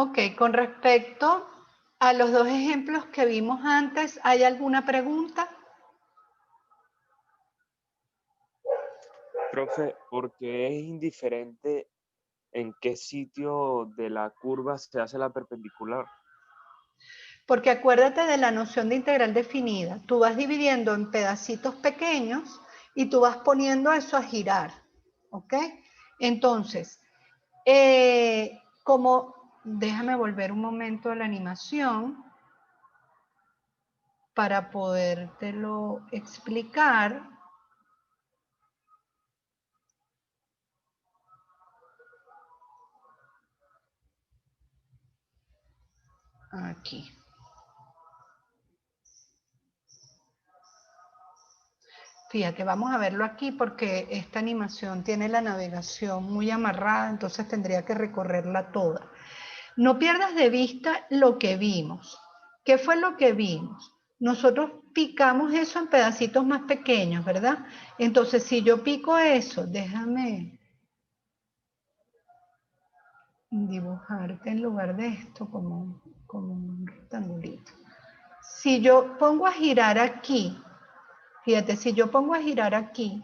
Ok, con respecto a los dos ejemplos que vimos antes, ¿hay alguna pregunta? Profe, ¿por qué es indiferente en qué sitio de la curva se hace la perpendicular? Porque acuérdate de la noción de integral definida. Tú vas dividiendo en pedacitos pequeños y tú vas poniendo eso a girar. ¿Ok? Entonces, déjame volver un momento a la animación para podértelo explicar. Aquí. Fíjate, vamos a verlo aquí porque esta animación tiene la navegación muy amarrada, entonces tendría que recorrerla toda. No pierdas de vista lo que vimos. ¿Qué fue lo que vimos? Nosotros picamos eso en pedacitos más pequeños, ¿verdad? Entonces, si yo pico eso, déjame dibujarte en lugar de esto como un rectangulito. Si yo pongo a girar aquí, fíjate, si yo pongo a girar aquí,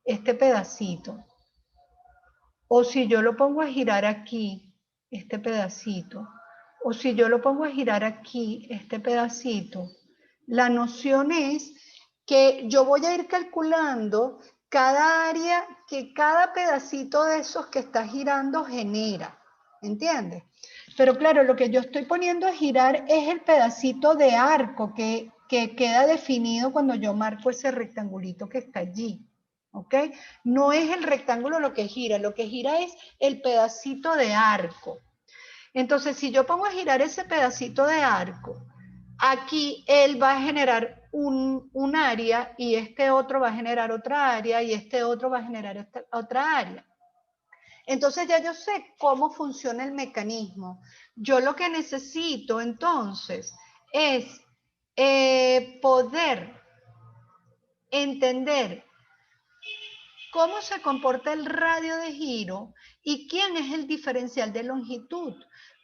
este pedacito, o si yo lo pongo a girar aquí, este pedacito, o si yo lo pongo a girar aquí, este pedacito, la noción es que yo voy a ir calculando cada área que cada pedacito de esos que está girando genera, ¿entiendes? Pero claro, lo que yo estoy poniendo a girar es el pedacito de arco que queda definido cuando yo marco ese rectangulito que está allí. ¿Ok? No es el rectángulo lo que gira es el pedacito de arco. Entonces, si yo pongo a girar ese pedacito de arco, aquí él va a generar un área y este otro va a generar otra área y este otro va a generar otra área. Entonces ya yo sé cómo funciona el mecanismo. Yo lo que necesito entonces es poder entender cómo se comporta el radio de giro y quién es el diferencial de longitud.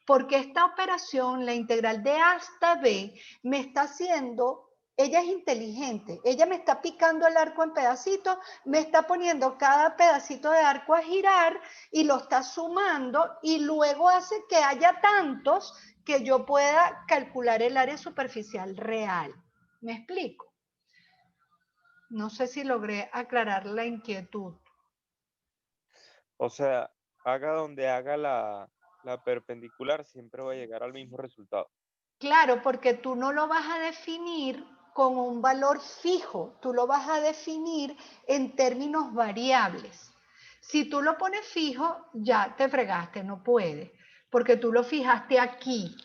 Porque esta operación, la integral de A hasta B, me está haciendo, ella es inteligente, ella me está picando el arco en pedacitos, me está poniendo cada pedacito de arco a girar y lo está sumando y luego hace que haya tantos que yo pueda calcular el área superficial real. ¿Me explico? No sé si logré aclarar la inquietud. O sea, haga donde haga la perpendicular, siempre va a llegar al mismo resultado. Claro, porque tú no lo vas a definir con un valor fijo, tú lo vas a definir en términos variables. Si tú lo pones fijo, ya te fregaste, no puedes, porque tú lo fijaste aquí.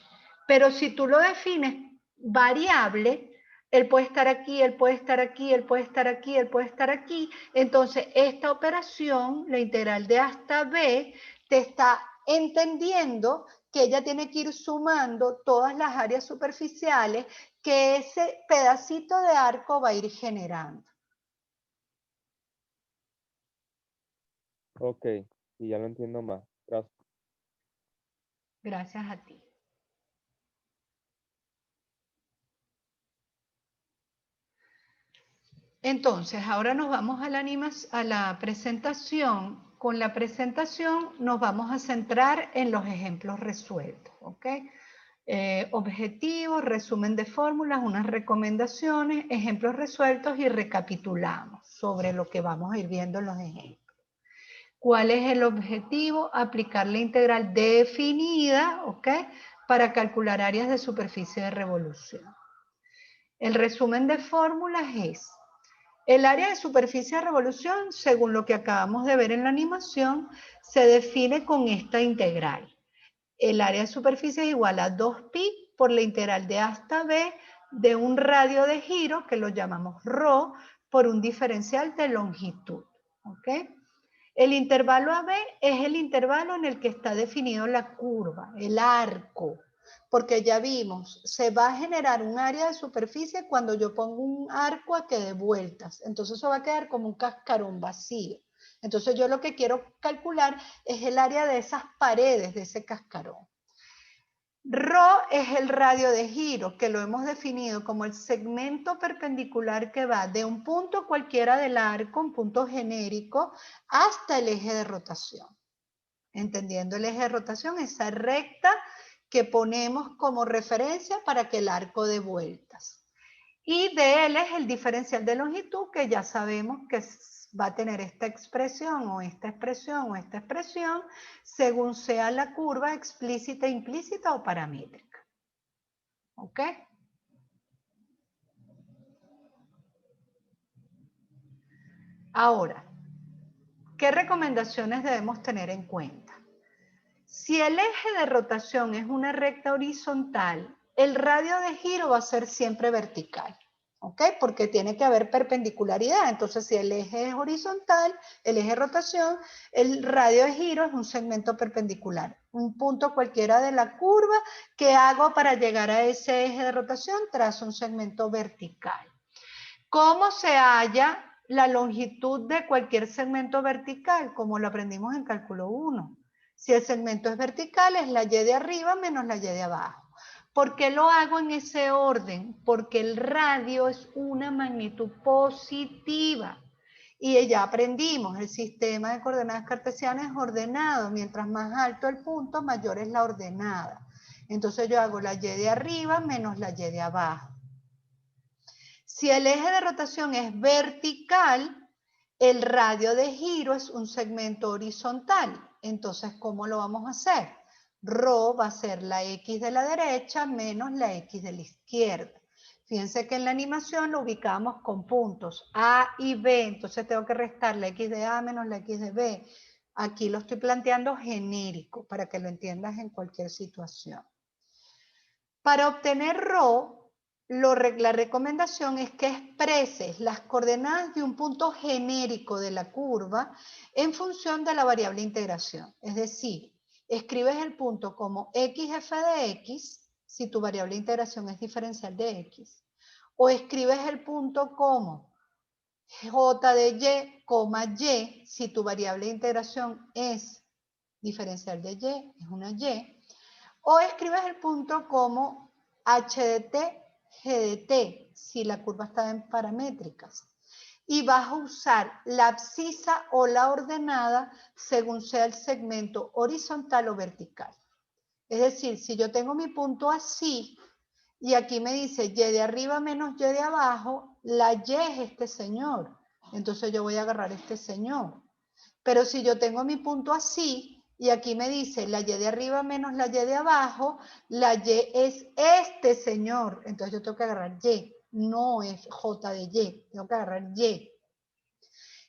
Pero si tú lo defines variable, él puede estar aquí, él puede estar aquí, él puede estar aquí, él puede estar aquí. Entonces, esta operación, la integral de hasta b, te está entendiendo que ella tiene que ir sumando todas las áreas superficiales que ese pedacito de arco va a ir generando. Ok, y ya lo entiendo más. Gracias. Gracias a ti. Entonces, ahora nos vamos a la presentación. Con la presentación nos vamos a centrar en los ejemplos resueltos, ¿ok? Objetivos, resumen de fórmulas, unas recomendaciones, ejemplos resueltos y recapitulamos sobre lo que vamos a ir viendo en los ejemplos. ¿Cuál es el objetivo? Aplicar la integral definida, ¿ok? Para calcular áreas de superficie de revolución. El resumen de fórmulas es: el área de superficie de revolución, según lo que acabamos de ver en la animación, se define con esta integral. El área de superficie es igual a 2pi por la integral de A hasta B de un radio de giro, que lo llamamos ρ, por un diferencial de longitud. ¿Ok? El intervalo AB es el intervalo en el que está definido la curva, el arco, porque ya vimos, se va a generar un área de superficie cuando yo pongo un arco a que dé vueltas. Entonces eso va a quedar como un cascarón vacío. Entonces yo lo que quiero calcular es el área de esas paredes de ese cascarón. Rho es el radio de giro, que lo hemos definido como el segmento perpendicular que va de un punto cualquiera del arco, un punto genérico, hasta el eje de rotación. Entendiendo el eje de rotación, esa recta que ponemos como referencia para que el arco dé vueltas. Y dl es el diferencial de longitud, que ya sabemos que va a tener esta expresión o esta expresión o esta expresión, según sea la curva explícita, implícita o paramétrica. ¿Ok? Ahora, ¿qué recomendaciones debemos tener en cuenta? Si el eje de rotación es una recta horizontal, el radio de giro va a ser siempre vertical. ¿Ok? Porque tiene que haber perpendicularidad. Entonces, si el eje es horizontal, el eje de rotación, el radio de giro es un segmento perpendicular. Un punto cualquiera de la curva que hago para llegar a ese eje de rotación, trazo un segmento vertical. ¿Cómo se halla la longitud de cualquier segmento vertical? Como lo aprendimos en cálculo 1. Si el segmento es vertical, es la y de arriba menos la y de abajo. ¿Por qué lo hago en ese orden? Porque el radio es una magnitud positiva. Y ya aprendimos, el sistema de coordenadas cartesianas es ordenado. Mientras más alto el punto, mayor es la ordenada. Entonces yo hago la y de arriba menos la y de abajo. Si el eje de rotación es vertical, el radio de giro es un segmento horizontal. Entonces, ¿cómo lo vamos a hacer? Rho va a ser la X de la derecha menos la X de la izquierda. Fíjense que en la animación lo ubicamos con puntos A y B, entonces tengo que restar la X de A menos la X de B. Aquí lo estoy planteando genérico para que lo entiendas en cualquier situación. Para obtener Rho, la recomendación es que expreses las coordenadas de un punto genérico de la curva en función de la variable integración. Es decir, escribes el punto como xf de x, si tu variable integración es diferencial de x, o escribes el punto como j de y, si tu variable de integración es diferencial de y, es una y, o escribes el punto como h de t, g de t, si la curva está en paramétricas. Y vas a usar la abscisa o la ordenada según sea el segmento horizontal o vertical. Es decir, si yo tengo mi punto así, y aquí me dice y de arriba menos y de abajo, la y es este señor. Entonces yo voy a agarrar este señor. Pero si yo tengo mi punto así, y aquí me dice la y de arriba menos la y de abajo, la y es este señor. Entonces yo tengo que agarrar y, no es j de y, tengo que agarrar y.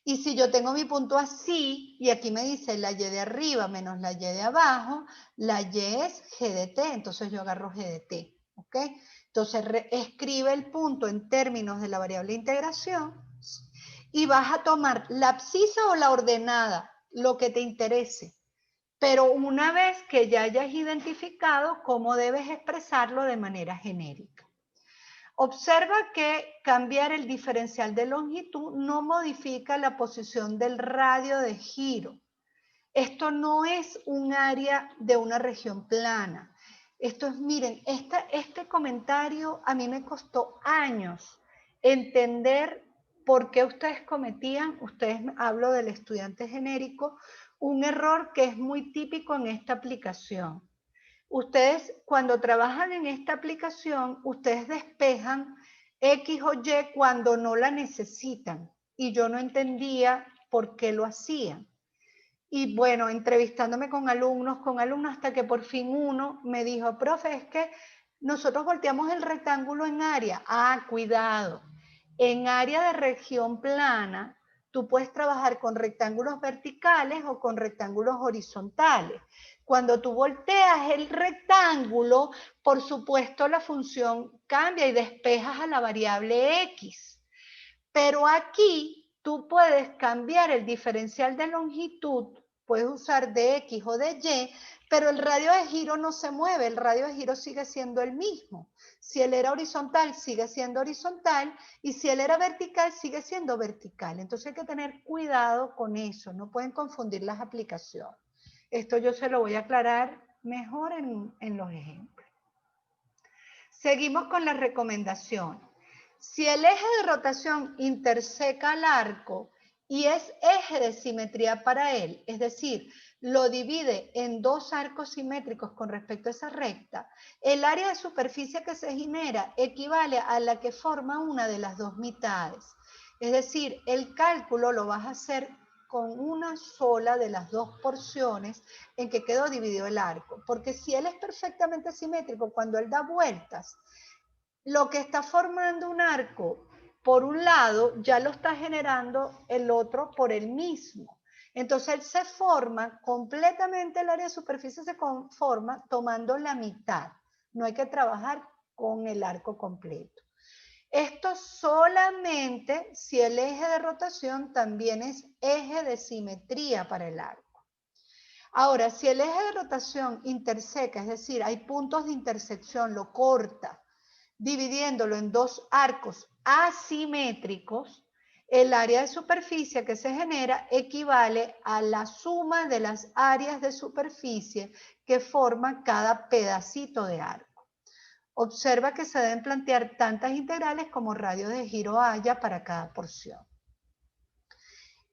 Y si yo tengo mi punto así, y aquí me dice la y de arriba menos la y de abajo, la y es g de t, entonces yo agarro g de t. ¿Ok? Entonces escribe el punto en términos de la variable integración y vas a tomar la abscisa o la ordenada, lo que te interese. Pero una vez que ya hayas identificado cómo debes expresarlo de manera genérica. Observa que cambiar el diferencial de longitud no modifica la posición del radio de giro. Esto no es un área de una región plana. Esto es, miren, este comentario a mí me costó años entender por qué ustedes cometían, hablo del estudiante genérico, un error que es muy típico en esta aplicación. Ustedes, cuando trabajan en esta aplicación, ustedes despejan X o Y cuando no la necesitan. Y yo no entendía por qué lo hacían. Y bueno, entrevistándome con alumnos, hasta que por fin uno me dijo, profe, es que nosotros volteamos el rectángulo en área. Ah, cuidado. En área de región plana, tú puedes trabajar con rectángulos verticales o con rectángulos horizontales. Cuando tú volteas el rectángulo, por supuesto la función cambia y despejas a la variable X. Pero aquí tú puedes cambiar el diferencial de longitud, puedes usar de X o de Y, pero el radio de giro no se mueve, el radio de giro sigue siendo el mismo. Si él era horizontal, sigue siendo horizontal, y si él era vertical, sigue siendo vertical. Entonces hay que tener cuidado con eso, no pueden confundir las aplicaciones. Esto yo se lo voy a aclarar mejor en los ejemplos. Seguimos con las recomendaciones. Si el eje de rotación interseca al arco y es eje de simetría para él, es decir, lo divide en dos arcos simétricos con respecto a esa recta, el área de superficie que se genera equivale a la que forma una de las dos mitades. Es decir, el cálculo lo vas a hacer con una sola de las dos porciones en que quedó dividido el arco. Porque si él es perfectamente simétrico, cuando él da vueltas, lo que está formando un arco por un lado ya lo está generando el otro por el mismo. Entonces él se forma completamente, el área de superficie se conforma tomando la mitad. No hay que trabajar con el arco completo. Esto solamente si el eje de rotación también es eje de simetría para el arco. Ahora, si el eje de rotación interseca, es decir, hay puntos de intersección, lo corta, dividiéndolo en dos arcos asimétricos, el área de superficie que se genera equivale a la suma de las áreas de superficie que forman cada pedacito de arco. Observa que se deben plantear tantas integrales como radios de giro haya para cada porción.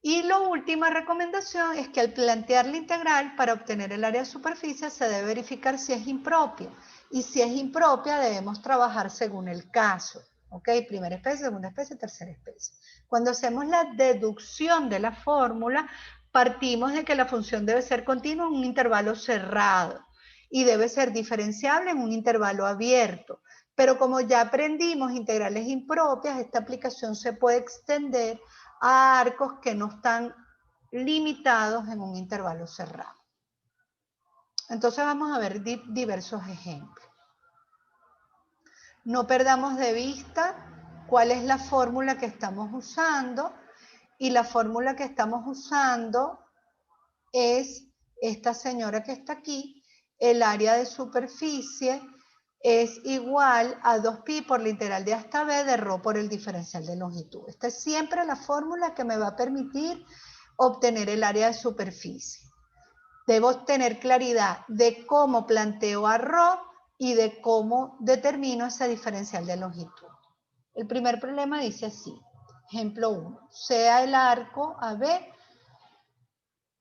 Y la última recomendación es que al plantear la integral para obtener el área de superficie se debe verificar si es impropia. Y si es impropia debemos trabajar según el caso. ¿Ok? Primera especie, segunda especie, tercera especie. Cuando hacemos la deducción de la fórmula, partimos de que la función debe ser continua en un intervalo cerrado y debe ser diferenciable en un intervalo abierto. Pero como ya aprendimos integrales impropias, esta aplicación se puede extender a arcos que no están limitados en un intervalo cerrado. Entonces vamos a ver diversos ejemplos. No perdamos de vista cuál es la fórmula que estamos usando, y la fórmula que estamos usando es esta señora que está aquí. El área de superficie es igual a 2pi por la integral de A hasta B de ρ por el diferencial de longitud. Esta es siempre la fórmula que me va a permitir obtener el área de superficie. Debo tener claridad de cómo planteo a ρ y de cómo determino esa diferencial de longitud. El primer problema dice así, ejemplo 1, sea el arco AB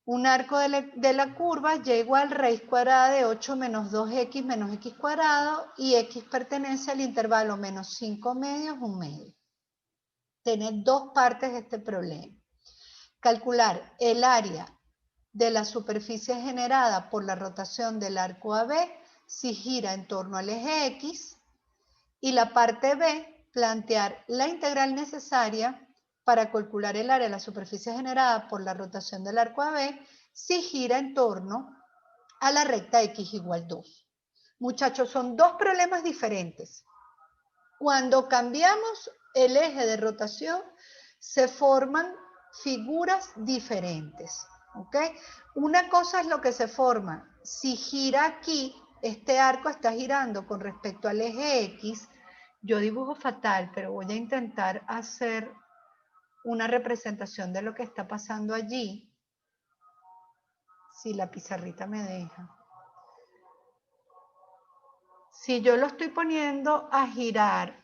un arco de la curva y igual raíz cuadrada de 8 menos 2x menos x cuadrado, y x pertenece al intervalo menos 5 medios, 1 medio. Tiene dos partes este problema. Calcular el área de la superficie generada por la rotación del arco AB si gira en torno al eje X, y la parte B, plantear la integral necesaria para calcular el área de la superficie generada por la rotación del arco AB si gira en torno a la recta X igual 2. Muchachos, son dos problemas diferentes. Cuando cambiamos el eje de rotación, se forman figuras diferentes. ¿Ok? Una cosa es lo que se forma. Si gira aquí, este arco está girando con respecto al eje X. Yo dibujo fatal, pero voy a intentar hacer una representación de lo que está pasando allí, si la pizarrita me deja. Si yo lo estoy poniendo a girar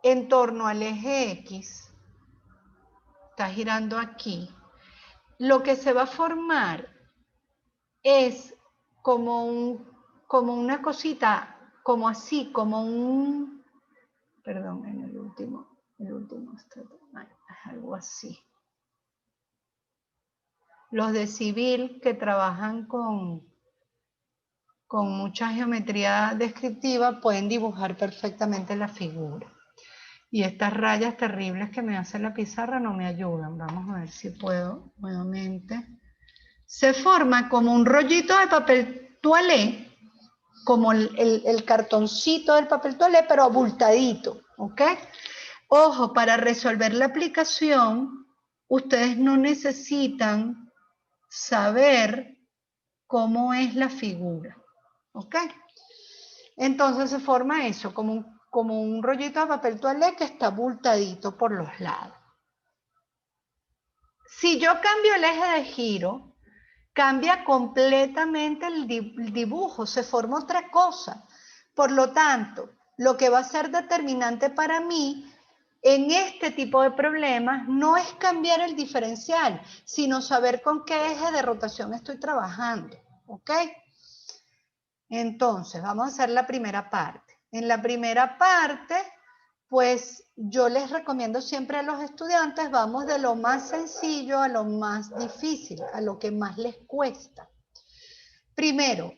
en torno al eje X, está girando aquí, lo que se va a formar es como una cosita, como así, como un, perdón, en el último algo así. Los de civil que trabajan con mucha geometría descriptiva pueden dibujar perfectamente la figura. Y estas rayas terribles que me hace la pizarra no me ayudan. Vamos a ver si puedo nuevamente. Se forma como un rollito de papel toalé, como el cartoncito del papel toalé, pero abultadito, ¿ok? Ojo, para resolver la aplicación, ustedes no necesitan saber cómo es la figura, ¿ok? Entonces se forma eso, como un rollito de papel toalé que está abultadito por los lados. Si yo cambio el eje de giro, cambia completamente el dibujo, se forma otra cosa. Por lo tanto, lo que va a ser determinante para mí en este tipo de problemas no es cambiar el diferencial, sino saber con qué eje de rotación estoy trabajando, ¿ok? Entonces, vamos a hacer la primera parte. En la primera parte, pues yo les recomiendo siempre a los estudiantes, vamos de lo más sencillo a lo más difícil, a lo que más les cuesta. Primero,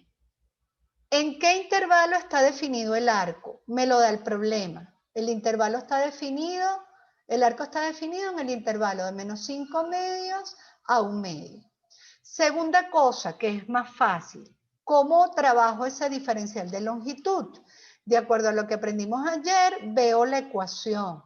¿en qué intervalo está definido el arco? Me lo da el problema. El intervalo está definido, el arco está definido en el intervalo de menos 5 medios a 1 medio. Segunda cosa, que es más fácil, ¿cómo trabajo ese diferencial de longitud? De acuerdo a lo que aprendimos ayer, veo la ecuación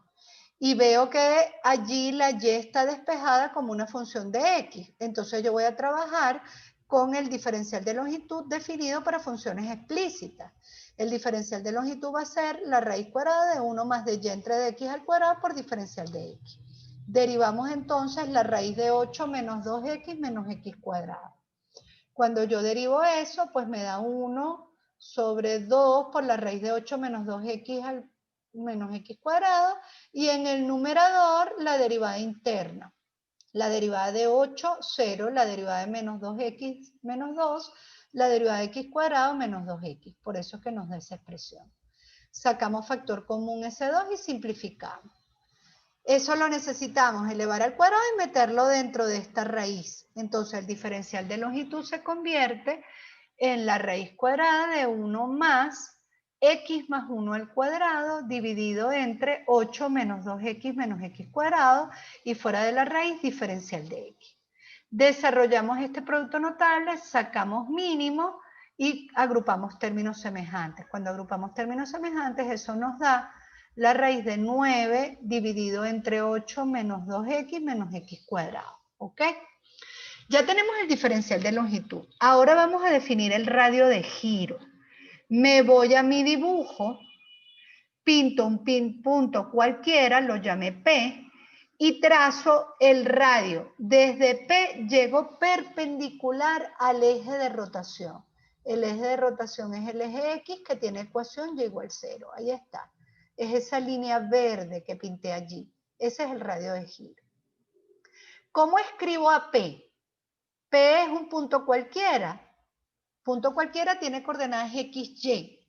y veo que allí la y está despejada como una función de x. Entonces yo voy a trabajar con el diferencial de longitud definido para funciones explícitas. El diferencial de longitud va a ser la raíz cuadrada de 1 más de y entre de x al cuadrado por diferencial de x. Derivamos entonces la raíz de 8 menos 2x menos x cuadrado. Cuando yo derivo eso, pues me da 1 sobre 2 por la raíz de 8 menos 2x al menos x cuadrado, y en el numerador la derivada interna. La derivada de 8, 0, la derivada de menos 2x menos 2, la derivada de x cuadrado menos 2x. Por eso es que nos da esa expresión. Sacamos factor común S2 y simplificamos. Eso lo necesitamos elevar al cuadrado y meterlo dentro de esta raíz. Entonces el diferencial de longitud se convierte en la raíz cuadrada de 1 más x más 1 al cuadrado dividido entre 8 menos 2x menos x cuadrado, y fuera de la raíz diferencial de x. Desarrollamos este producto notable, sacamos mínimo y agrupamos términos semejantes. Cuando agrupamos términos semejantes, eso nos da la raíz de 9 dividido entre 8 menos 2x menos x cuadrado. ¿Ok? Ya tenemos el diferencial de longitud. Ahora vamos a definir el radio de giro. Me voy a mi dibujo, pinto un punto cualquiera, lo llamé P, y trazo el radio. Desde P llego perpendicular al eje de rotación. El eje de rotación es el eje X, que tiene ecuación y igual 0. Ahí está. Es esa línea verde que pinté allí. Ese es el radio de giro. ¿Cómo escribo a P? P es un punto cualquiera. Punto cualquiera tiene coordenadas X, Y.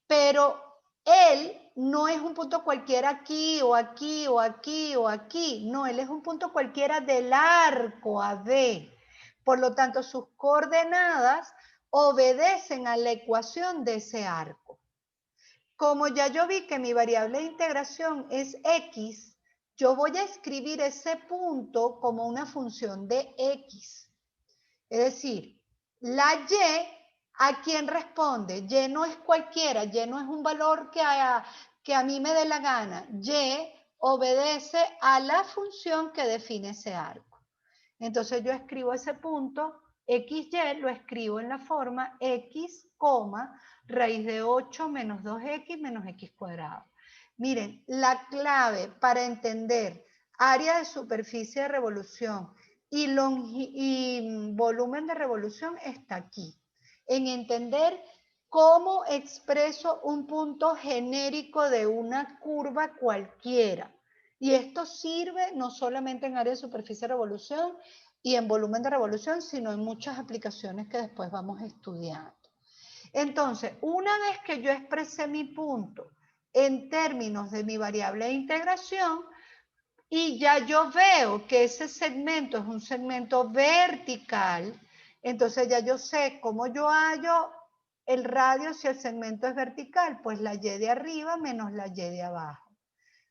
Pero él no es un punto cualquiera aquí, o aquí, o aquí, o aquí. No, él es un punto cualquiera del arco AB. Por lo tanto, sus coordenadas obedecen a la ecuación de ese arco. Como ya yo vi que mi variable de integración es x, yo voy a escribir ese punto como una función de x. Es decir, la y, ¿a quién responde? Y no es cualquiera, y no es un valor que a mí me dé la gana. Y obedece a la función que define ese arco. Entonces yo escribo ese punto, XY, lo escribo en la forma x, raíz de 8 menos 2x menos x cuadrado. Miren, la clave para entender área de superficie de revolución y volumen de revolución está aquí, en entender cómo expreso un punto genérico de una curva cualquiera. Y esto sirve no solamente en área de superficie de revolución y en volumen de revolución, sino en muchas aplicaciones que después vamos estudiando. Entonces, una vez que yo expresé mi punto en términos de mi variable de integración, y ya yo veo que ese segmento es un segmento vertical, entonces ya yo sé cómo yo hallo el radio si el segmento es vertical, pues la y de arriba menos la y de abajo.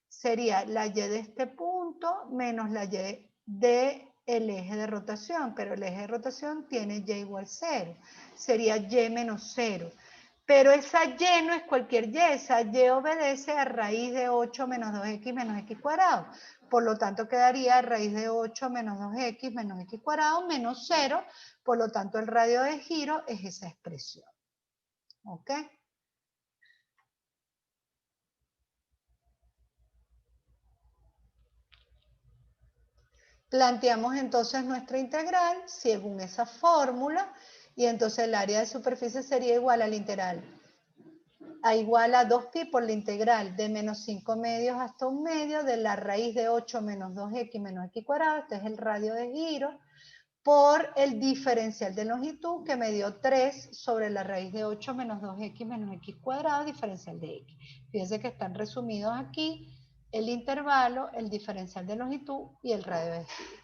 Sería la y de este punto menos la y del eje de rotación, pero el eje de rotación tiene y igual 0. Sería y menos 0. Pero esa y no es cualquier y, esa y obedece a raíz de 8 menos 2x menos x cuadrado. Por lo tanto, quedaría raíz de 8 menos 2x menos x cuadrado menos 0. Por lo tanto, el radio de giro es esa expresión. ¿Ok? Planteamos entonces nuestra integral según esa fórmula y entonces el área de superficie sería igual al integral igual a 2pi por la integral de menos 5 medios hasta 1 medio de la raíz de 8 menos 2x menos x cuadrado, este es el radio de giro, por el diferencial de longitud que me dio 3 sobre la raíz de 8 menos 2x menos x cuadrado, diferencial de x. Fíjense que están resumidos aquí el intervalo, el diferencial de longitud y el radio de giro.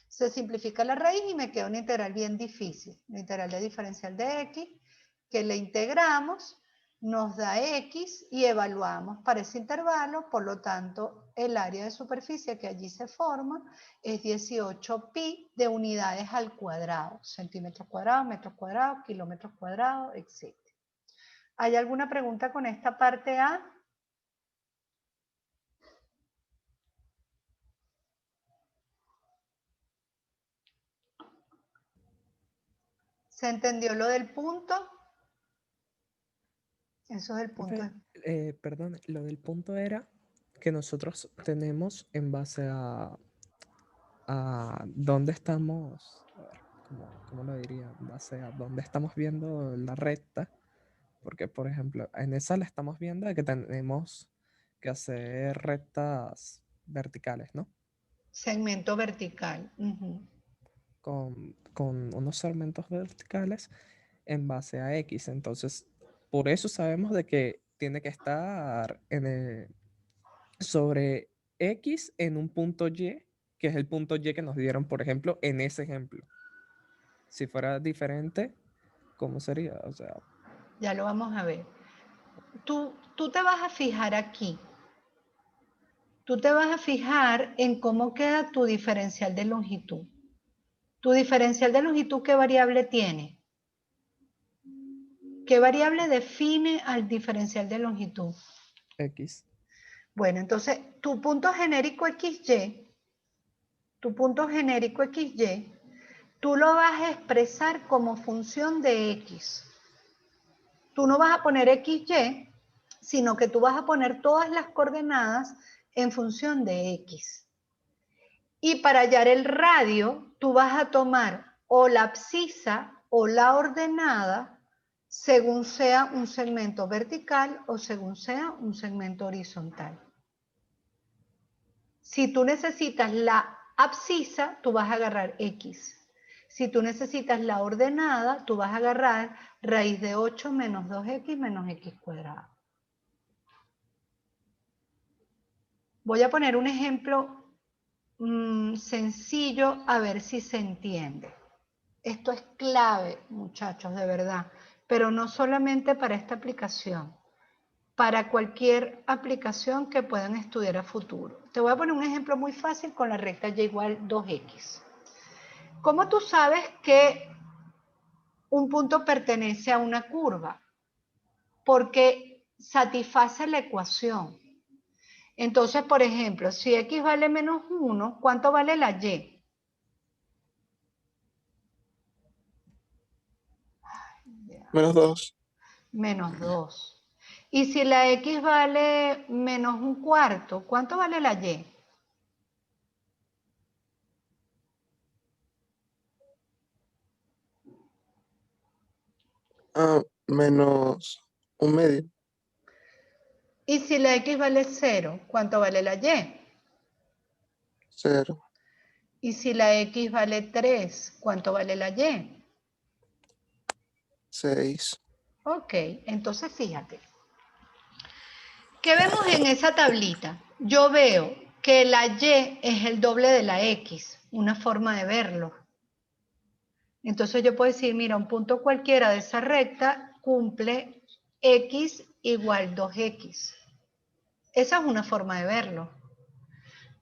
Se simplifica la raíz y me queda una integral bien difícil, la integral de diferencial de x, que le integramos, nos da x y evaluamos para ese intervalo, por lo tanto, el área de superficie que allí se forma es 18pi de unidades al cuadrado, centímetros cuadrados, metros cuadrados, kilómetros cuadrados, etc. ¿Hay alguna pregunta con esta parte A? ¿Se entendió lo del punto? Eso es el punto. Perdón, lo del punto era que nosotros tenemos en base a dónde estamos, a ver, ¿cómo lo diría? En base a dónde estamos viendo la recta, porque por ejemplo, en esa la estamos viendo de que tenemos que hacer rectas verticales, ¿no? Segmento vertical. Con unos segmentos verticales en base a X. Entonces, por eso sabemos de que tiene que estar sobre X en un punto Y, que es el punto Y que nos dieron, por ejemplo, en ese ejemplo. Si fuera diferente, ¿cómo sería? O sea, Ya lo vamos a ver. Tú te vas a fijar aquí. Tú te vas a fijar en cómo queda tu diferencial de longitud. Tu diferencial de longitud, ¿qué variable tiene? ¿Qué variable define al diferencial de longitud? X. Bueno, entonces tu punto genérico XY, tú lo vas a expresar como función de X. Tú no vas a poner XY, sino que tú vas a poner todas las coordenadas en función de X. Y para hallar el radio, tú vas a tomar o la abscisa o la ordenada según sea un segmento vertical o según sea un segmento horizontal. Si tú necesitas la abscisa, tú vas a agarrar X. Si tú necesitas la ordenada, tú vas a agarrar raíz de 8 menos 2x menos x cuadrado. Voy a poner un ejemplo sencillo a ver si se entiende. Esto es clave, muchachos, de verdad, pero no solamente para esta aplicación, para cualquier aplicación que puedan estudiar a futuro. Te voy a poner un ejemplo muy fácil con la recta y igual 2x. ¿Cómo tú sabes que un punto pertenece a una curva? Porque satisface la ecuación. Entonces, por ejemplo, si x vale menos 1, ¿cuánto vale la y? Menos 2. Menos 2. Y si la x vale menos un cuarto, ¿cuánto vale la y? Menos un medio. Y si la x vale 0, ¿cuánto vale la y? 0. Y si la x vale 3, ¿cuánto vale la y? 6. Ok, entonces fíjate. ¿Qué vemos en esa tablita? Yo veo que la y es el doble de la x, una forma de verlo. Entonces yo puedo decir, mira, un punto cualquiera de esa recta cumple x igual 2x. Esa es una forma de verlo.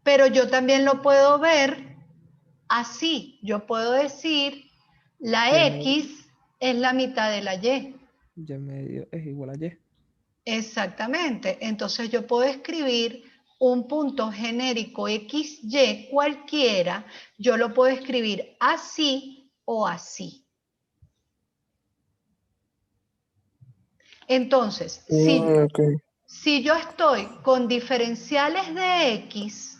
Pero yo también lo puedo ver así. Yo puedo decir, la x es la mitad de la y. Y medio es igual a Y. Exactamente. Entonces yo puedo escribir un punto genérico XY cualquiera, yo lo puedo escribir así o así. Entonces, Okay. si yo estoy con diferenciales de X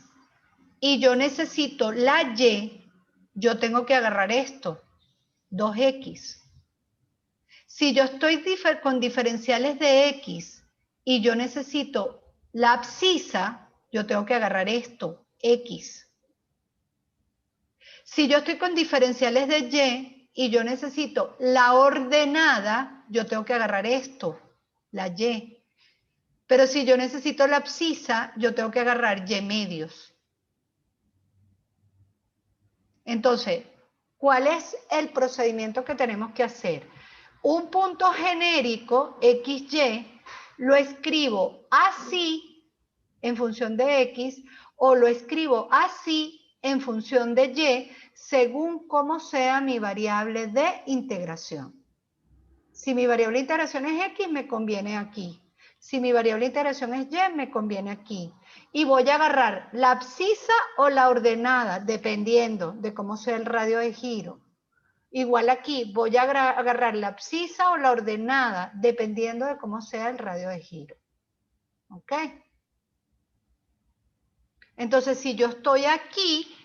y yo necesito la Y, yo tengo que agarrar esto, 2X. Si yo estoy con diferenciales de X y yo necesito la abscisa, yo tengo que agarrar esto, X. Si yo estoy con diferenciales de Y yo necesito la ordenada, yo tengo que agarrar esto, la Y. Pero si yo necesito la abscisa, yo tengo que agarrar Y medios. Entonces, ¿cuál es el procedimiento que tenemos que hacer? Un punto genérico, XY, lo escribo así en función de X o lo escribo así en función de Y según cómo sea mi variable de integración. Si mi variable de integración es X, me conviene aquí. Si mi variable de integración es Y, me conviene aquí. Y voy a agarrar la abscisa o la ordenada, dependiendo de cómo sea el radio de giro. Igual aquí, voy a agarrar la abscisa o la ordenada, dependiendo de cómo sea el radio de giro. ¿Ok? Entonces, si yo estoy aquí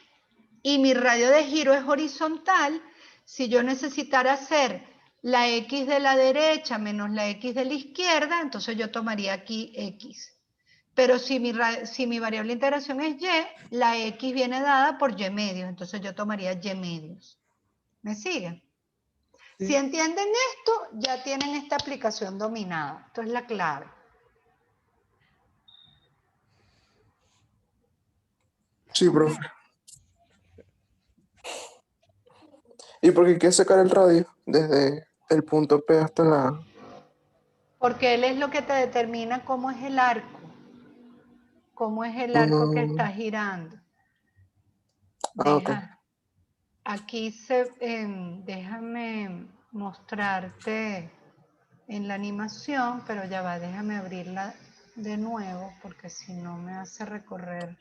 y mi radio de giro es horizontal, si yo necesitara hacer la X de la derecha menos la X de la izquierda, entonces yo tomaría aquí X. Pero si mi variable de integración es Y, la X viene dada por Y medios, entonces yo tomaría Y medios. ¿Me siguen? Sí. Si entienden esto, ya tienen esta aplicación dominada. Esto es la clave. Sí, profe. ¿Y por qué hay que sacar el radio desde el punto P hasta la... Porque él es lo que te determina cómo es el arco. Cómo es el arco que está girando. ok. Aquí déjame mostrarte en la animación, pero ya va, déjame abrirla de nuevo, porque si no me hace recorrer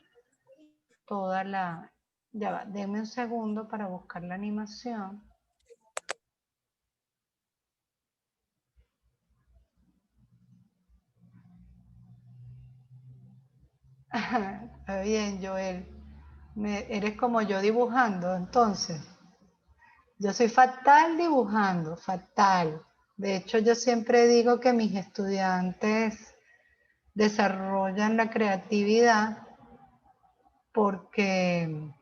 toda la... Ya va, denme un segundo para buscar la animación. Está bien, Joel. Eres como yo dibujando, entonces. Yo soy fatal dibujando, fatal. De hecho, yo siempre digo que mis estudiantes desarrollan la creatividad porque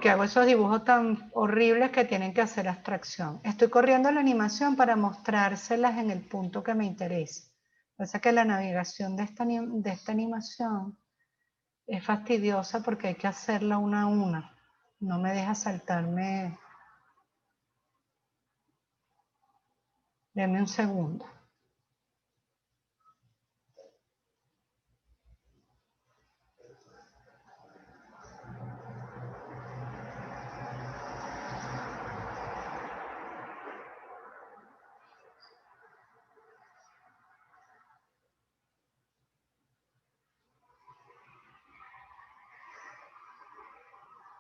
hago esos dibujos tan horribles que tienen que hacer abstracción. Estoy corriendo la animación para mostrárselas en el punto que me interesa. Pasa que la navegación de esta animación es fastidiosa porque hay que hacerla una a una. No me deja saltarme. Denme un segundo.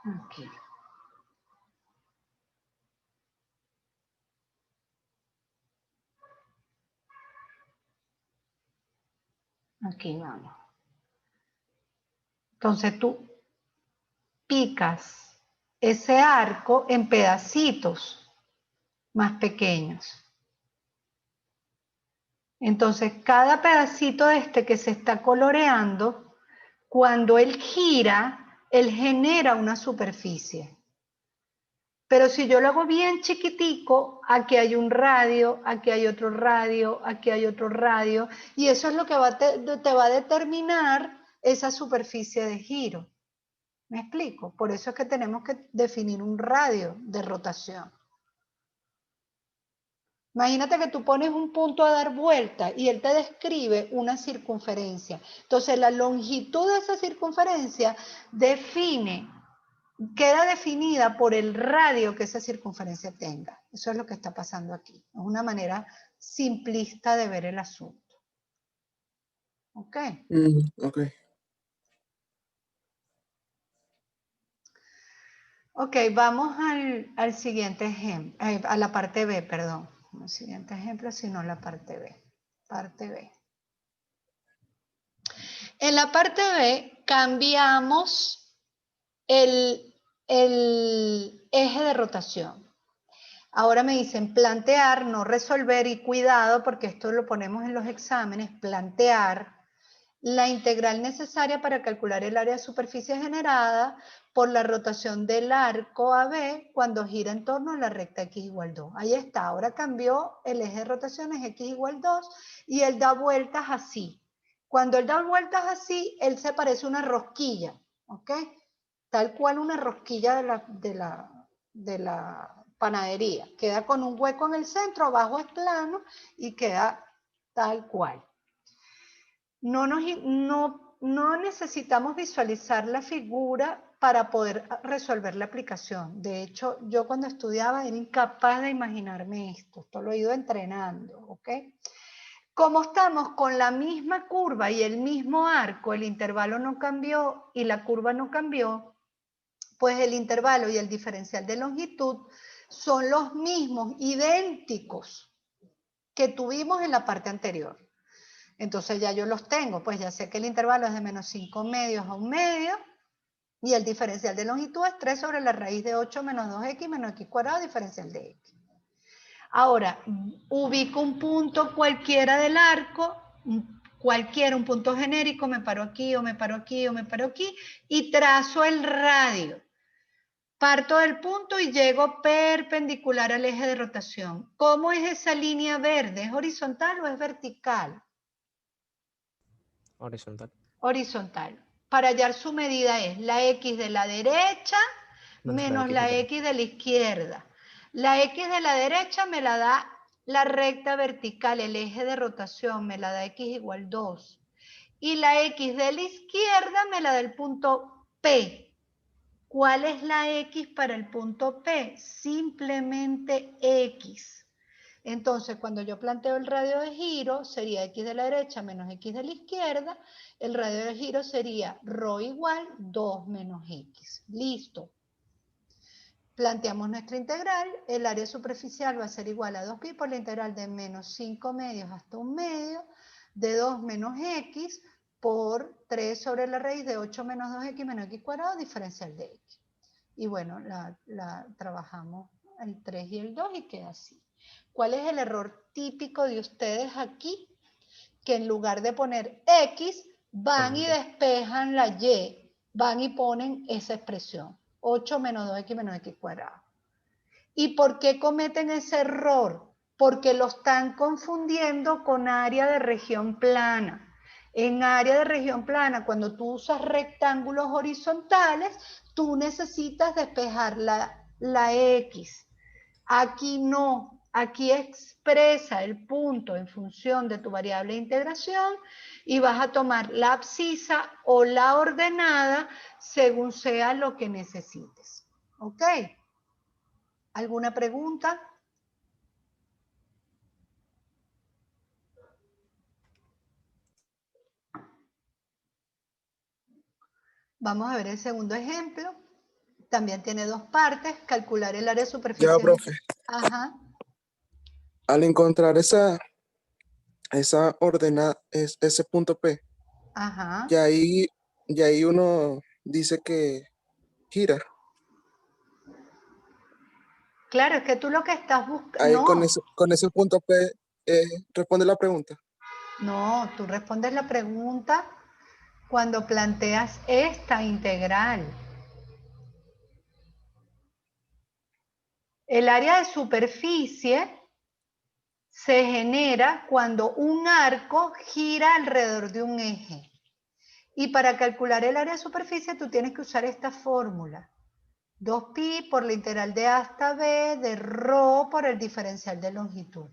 Aquí. Aquí vamos. Entonces tú picas ese arco en pedacitos más pequeños. Entonces cada pedacito de este que se está coloreando, cuando él gira, él genera una superficie. Pero si yo lo hago bien chiquitico, aquí hay un radio, aquí hay otro radio, aquí hay otro radio, y eso es lo que te va a determinar esa superficie de giro. ¿Me explico? Por eso es que tenemos que definir un radio de rotación. Imagínate que tú pones un punto a dar vuelta y él te describe una circunferencia. Entonces la longitud de esa circunferencia queda definida por el radio que esa circunferencia tenga. Eso es lo que está pasando aquí. Es una manera simplista de ver el asunto. ¿Ok? Ok. Ok, vamos al siguiente ejemplo, a la parte B, perdón. No el siguiente ejemplo, sino la parte B. Parte B. En la parte B cambiamos el eje de rotación. Ahora me dicen plantear, no resolver, y cuidado porque esto lo ponemos en los exámenes, plantear la integral necesaria para calcular el área de superficie generada por la rotación del arco AB cuando gira en torno a la recta x igual 2. Ahí está, ahora cambió el eje de rotación, es x igual 2, y él da vueltas así. Cuando él da vueltas así, él se parece a una rosquilla, ¿ok? Tal cual una rosquilla de la panadería. Queda con un hueco en el centro, abajo es plano y queda tal cual. No necesitamos visualizar la figura para poder resolver la aplicación. De hecho, yo cuando estudiaba era incapaz de imaginarme esto. Esto lo he ido entrenando, ¿ok? Como estamos con la misma curva y el mismo arco, el intervalo no cambió y la curva no cambió, pues el intervalo y el diferencial de longitud son los mismos, idénticos, que tuvimos en la parte anterior. Entonces ya yo los tengo, pues ya sé que el intervalo es de menos 5 medios a 1 medio, y el diferencial de longitud es 3 sobre la raíz de 8 menos 2x menos x cuadrado, diferencial de x. Ahora, ubico un punto cualquiera del arco, un punto genérico, me paro aquí, o me paro aquí, o me paro aquí, y trazo el radio. Parto del punto y llego perpendicular al eje de rotación. ¿Cómo es esa línea verde? ¿Es horizontal o es vertical? Horizontal. Horizontal. Para hallar su medida es la x de la derecha menos la x de la izquierda. La x de la derecha me la da la recta vertical, el eje de rotación, me la da x igual 2. Y la x de la izquierda me la da el punto P. ¿Cuál es la x para el punto P? Simplemente x. Entonces, cuando yo planteo el radio de giro, sería x de la derecha menos x de la izquierda. El radio de giro sería ρ igual 2 menos x. Listo. Planteamos nuestra integral. El área superficial va a ser igual a 2pi por la integral de menos 5 medios hasta 1 medio de 2 menos x por 3 sobre la raíz de 8 menos 2x menos x cuadrado, diferencial de x. Y bueno, la trabajamos el 3 y el 2 y queda así. ¿Cuál es el error típico de ustedes aquí? Que en lugar de poner x, van y despejan la y, van y ponen esa expresión, 8 menos 2x menos x cuadrado. ¿Y por qué cometen ese error? Porque lo están confundiendo con área de región plana. En área de región plana, cuando tú usas rectángulos horizontales, tú necesitas despejar la x. Aquí no, aquí expresa el punto en función de tu variable de integración y vas a tomar la abscisa o la ordenada según sea lo que necesites. ¿Ok? ¿Alguna pregunta? Vamos a ver el segundo ejemplo. También tiene dos partes. Calcular el área de superficie. Ya, profe. Ajá. Al encontrar esa ordenada, ese punto P, Ajá. y ahí uno dice que gira. Claro, es que tú lo que estás buscando... Ahí No, con ese punto P responde la pregunta. no, tú respondes la pregunta cuando planteas esta integral. El área de superficie se genera cuando un arco gira alrededor de un eje. Y para calcular el área de superficie tú tienes que usar esta fórmula. 2pi por la integral de a hasta b de ρ por el diferencial de longitud.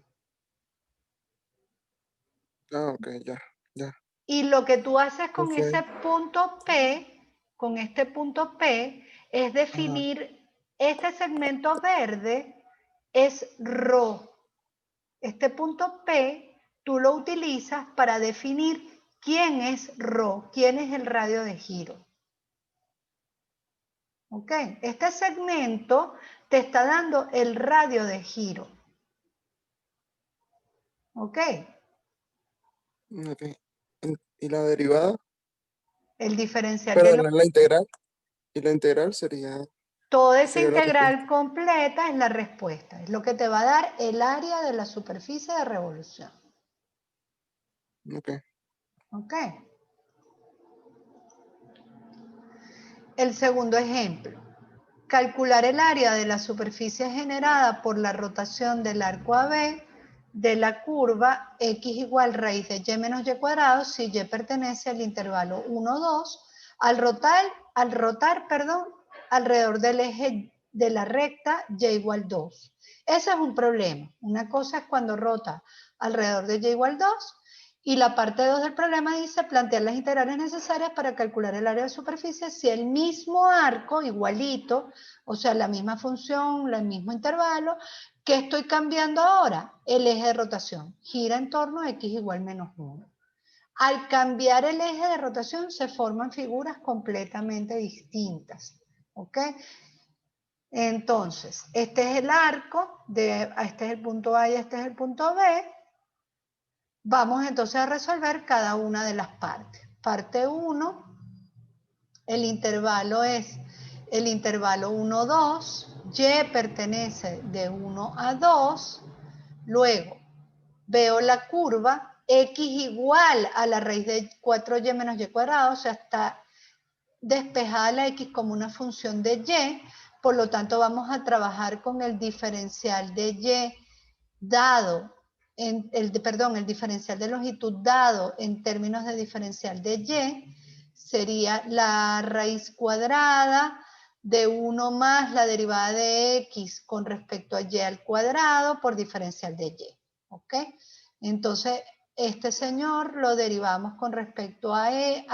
Ah, ok, ya. Y lo que tú haces con Ok. ese punto P, con este punto P, es definir este segmento verde es ρ. Este punto P tú lo utilizas para definir quién es ρ, quién es el radio de giro. ¿Ok? Este segmento te está dando el radio de giro. ¿Ok? Ok. ¿Y la derivada? El diferencial Pero de era la integral. Y la integral sería toda esa sería la integral completa es la respuesta. Es lo que te va a dar el área de la superficie de revolución. Ok. ¿Ok? El segundo ejemplo. Calcular el área de la superficie generada por la rotación del arco AB de la curva x igual raíz de y menos y cuadrado si y pertenece al intervalo 1, 2, al rotar alrededor del eje de la recta y igual 2. Ese es un problema. Una cosa es cuando rota alrededor de y igual 2 y la parte 2 del problema dice plantear las integrales necesarias para calcular el área de superficie si el mismo arco, igualito, o sea, la misma función, el mismo intervalo, ¿qué estoy cambiando ahora? El eje de rotación. Gira en torno a x igual menos 1. Al cambiar el eje de rotación se forman figuras completamente distintas. ¿Ok? Entonces, este es el arco, este es el punto A y este es el punto B. Vamos entonces a resolver cada una de las partes. Parte 1, el intervalo es el intervalo 1, 2, y pertenece de 1 a 2, luego veo la curva x igual a la raíz de 4y menos y cuadrado, o sea, está despejada la x como una función de y, por lo tanto vamos a trabajar con el diferencial de y dado, el diferencial de longitud dado en términos de diferencial de y, sería la raíz cuadrada de 1 más la derivada de x con respecto a y al cuadrado por diferencial de y. ¿Ok? Entonces, este señor lo derivamos con respecto a y,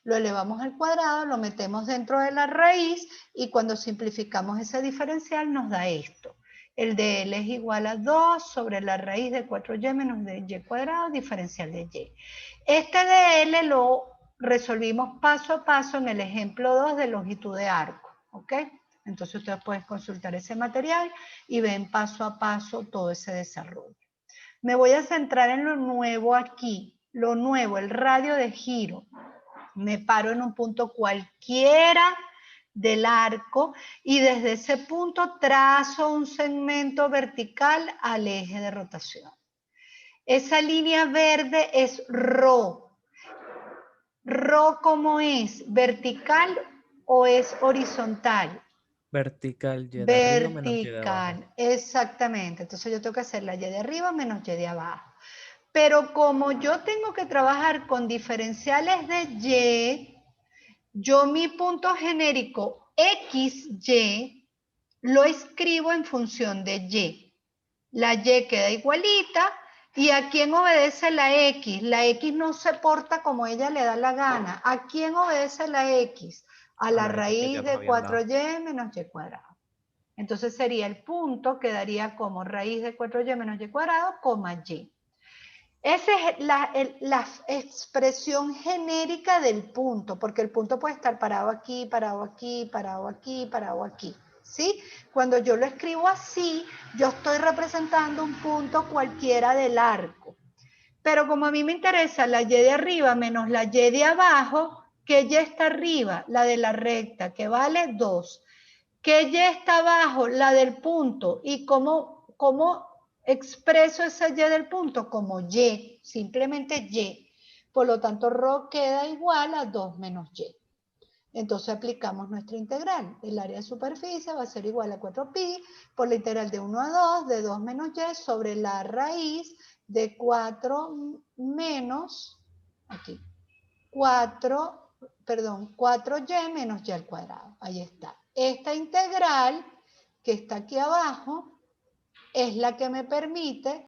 lo elevamos al cuadrado, lo metemos dentro de la raíz y cuando simplificamos ese diferencial nos da esto. El de L es igual a 2 sobre la raíz de 4y menos de y cuadrado, diferencial de y. Este de L lo resolvimos paso a paso en el ejemplo 2 de longitud de arco. ¿Ok? Entonces ustedes pueden consultar ese material y ven paso a paso todo ese desarrollo. Me voy a centrar en lo nuevo aquí. Lo nuevo, el radio de giro. Me paro en un punto cualquiera del arco y desde ese punto trazo un segmento vertical al eje de rotación. Esa línea verde es ρ. ¿Ρ cómo es? ¿Vertical o es horizontal? Vertical, y de arriba menos y de abajo. Vertical, exactamente. Entonces yo tengo que hacer la y de arriba menos y de abajo. Pero como yo tengo que trabajar con diferenciales de y, yo mi punto genérico XY lo escribo en función de Y. La Y queda igualita y ¿a quién obedece la X? La X no se porta como ella le da la gana. ¿A quién obedece la X? A la raíz de 4y menos y cuadrado. Entonces sería el punto, quedaría como raíz de 4y menos y cuadrado, coma y. Esa es la expresión genérica del punto, porque el punto puede estar parado aquí, parado aquí, parado aquí, parado aquí, ¿sí? Cuando yo lo escribo así, yo estoy representando un punto cualquiera del arco. Pero como a mí me interesa la y de arriba menos la y de abajo, ¿qué y está arriba? La de la recta, que vale 2. ¿Qué y está abajo? La del punto. ¿Y cómo expreso esa y del punto? Como y, simplemente y. Por lo tanto, ρ queda igual a 2 menos y. Entonces aplicamos nuestra integral. El área de superficie va a ser igual a 4pi por la integral de 1 a 2 de 2 menos y sobre la raíz de 4 menos, aquí, 4y menos y al cuadrado. Ahí está. Esta integral que está aquí abajo es la que me permite